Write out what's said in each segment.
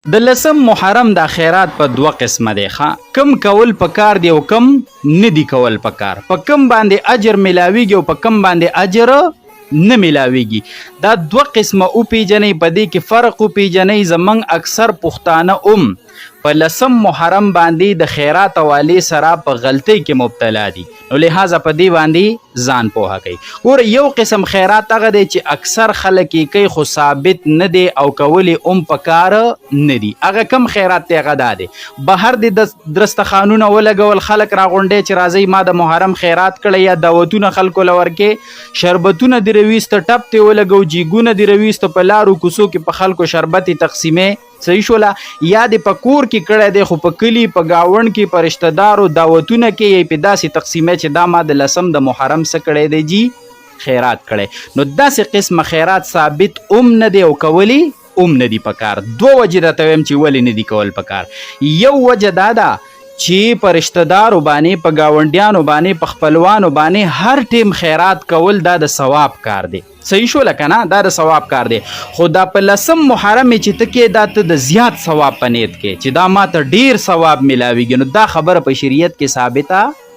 د لسم محرم دا خیرات په دوه قسمه دی کم کول پکار دی او کم ندی کول پکار. په کم باندې اجر ملاویږي او په کم باندې اجر نه ملاویږي. دا دوه قسمه او پیجنې، په دې کې فرق او پیجنې. زمنګ اکثر پښتانه په لسم محرم باندې د خیرات حوالې سره په غلطۍ کې مبتلا دي، نو لہذا په دې باندې ځان پوهه کوي. ګوره یو قسم خیرات هغه دی چې اکثر خلک یې کوي خو ثابت نه دی او کول یې پکار نه دي. هغه کم خیرات دی هغه دا دی، بهر د درستخانونه ولګول، خلک راغونډي چې راځي ما د محرم خیرات کړی، یا دعوتونه خلکو له ورکې، شربتونه دې رویسته، ټپ دې ولګو، جیګونه دې رویسته، په لارو کوڅو کې په خلکو شربت تقسیمې، صحیح شوله. یا د په کور کې کړی دی خو په کلي په گاوند کې په رشته دارو دعوتونه کې یې په داسې تقسیمې چې دا ما د لسم د محرم څه کړی دی جی خیرات کړی. نو داسې قسمه خیرات ثابت نه دی او کولی نه دی پکار. دوه وجې درته وایم چې ولې نه دی کول پکار. یو وجه دا ده چې په رشته دارو باندې، په گاونډیانو باندې، په خپلوانو باندې هر ټیم خیرات کول دا د ثواب کار دی. صحیح شو لکه نه، دا د ثواب کار دی. خو دا په لسم محرم چې ته کې دا ته د زیات ثواب په نیت کې چې دا ما ته ډیر ثواب ملاویږي، نو دا خبره په شریعت کې ثابته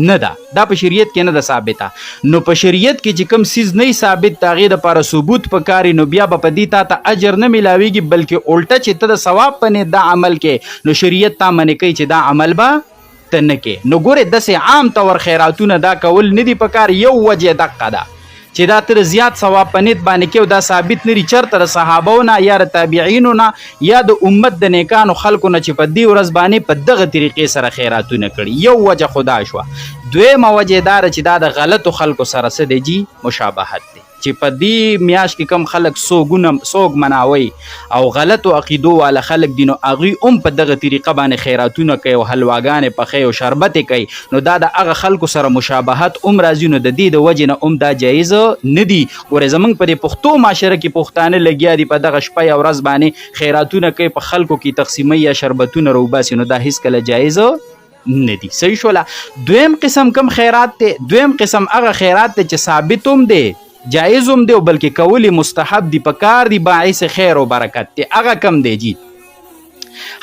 نه ده. دا په شریعت کې نه ده ثابته. نو په شریعت کې چې کوم سیز نه ثابت تاغې دپاره ثبوت پکاري، نو بیا به په دې تا ته اجر نه ملاویږي، بلکې الټه چې ته د ثواب په نیت دا عمل کې، نو شریعت تا منې کوي چې دا عمل به ته نه کې. نو ګورې داسې عام طور خیراتونه دا کول نه دي پکار. یو وجه دقه ده چې دا تر زیات ثواب په نیت باندې کې، دا ثابت نه دي چېرته د صحابو نه یا د تابعینو نه یا د امت د نیکانو خلکو نه چې په دې ورځ باندې په دغه طریقې سره خیراتونه کړي. یو وجه خدا شوه. دویمه وجه دا چې دا د غلطو خلکو سره څه دی جی مشابهت دی، چې په دې میاشت کې کم خلک سوګ مناوي او غلطو عقیدو والا خلک دي، نو هغوی په دغه طریقه باندې خیراتونه کوي او حلواګانې پخوي او شربتې کوي، نو دا د هغه خلکو سره مشابهت راځي. نو د دې د وجې نه دا جایز نه دي. ورې زمونږ په دې پښتو معاشره کې پښتانه لګیا دي په دغه شپه یا ورځ باندې خیراتونه کوي، په خلکو کې تقسیموي یا شربتونه روباسي، نو دا هیڅکله جایز نه دي. صحیح شوله. دویم قسم کم خیرات دی؟ دویم قسم هغه خیرات دی چې ثابت دی، جایز دی، او بلکې کولی مستحب دی، پکار دی، باعث خیر و برکت دی. هغه کم دی جی؟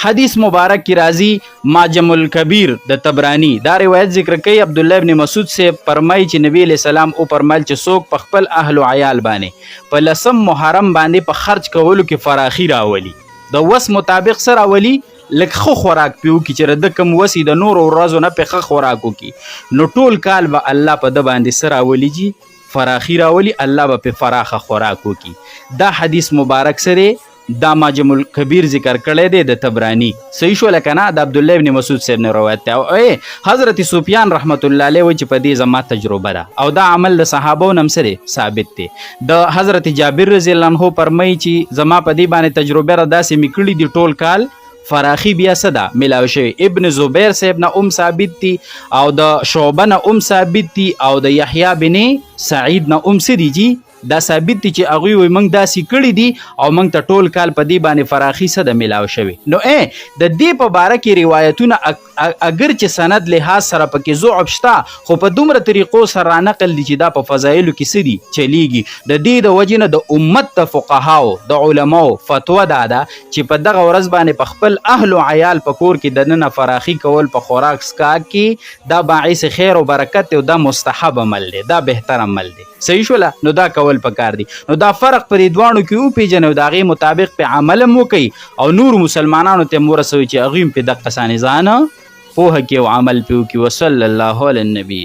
حدیث مبارک کی راځي معجم الکبیر د طبرانی، دا روایت ذکر کوي عبدالله ابن مسعود سے فرمایي چې نبی علیہ السلام او فرمایل چې څوک په خپل اهل او عیال باندې په لسم محرم باندې په خرج کولو کې فراخي راولي، د وس مطابق سره راولي، لکه خو خوراک پیو کی چې د کم وسی د نور ورځو نه په خوراکو کی، نو ټول کال به الله په د باندې سره راولي جی فراخي راولي، الله به په فراخه خوراکو کی. دا حدیث مبارک سره دا معجم الکبیر ذکر کړی دی د طبرانی. صحیح شو لکه نه، د عبدالله ابن مسعود صاحب نه روایت دی. او حضرت سفیان رحمت الله علیه وایي چې په دې زما تجربه ده، او دا عمل د صحابو نه هم سره ثابت دی. د حضرت جابر رضی الله عنه فرمایي چې زما په دې باندې تجربه را داسې مې کړي دي ټول کال فراخي بیا صدا ملاو شوی. ابن زبیر صاحب نه ثابت دي، او د شعبه نه ثابت دي، او د یحیی بن سعید نه سدي جی دا ثابت دي چې هغوی وایي موږ داسې کړي دي او موږ ته ټول کال په دې باندې فراخي صدا ملاو شوی. نو د دې په باره کې روایتونه اگر چې سند لحاظ سره پکې ضعف شته، خو په دومره طریقو سره نقل دي چې دا په فضایلو کې څه دي چلیږي. د دې د وجې نه د امت د فقهاو د علماو فتوا دا ده چې په دغه ورځ باندې په خپل اهل او عیال په کور کې دننه فراخي کول په خوراک سکاک کې دا باعث خیر او برکت دی، او دا مستحب عمل دی، دا بهتر عمل دی. صحیح شوله. نو دا کول پکار دی. نو دا فرق پر دوانو کې وپیژنو، د هغې مطابق په عمل هم وکړي، او نور مسلمانانو ته هم ورسوي چې هغوی هم په دقه ځان پوهه کې او عمل پې وکړي. وصلی الله علی النبی.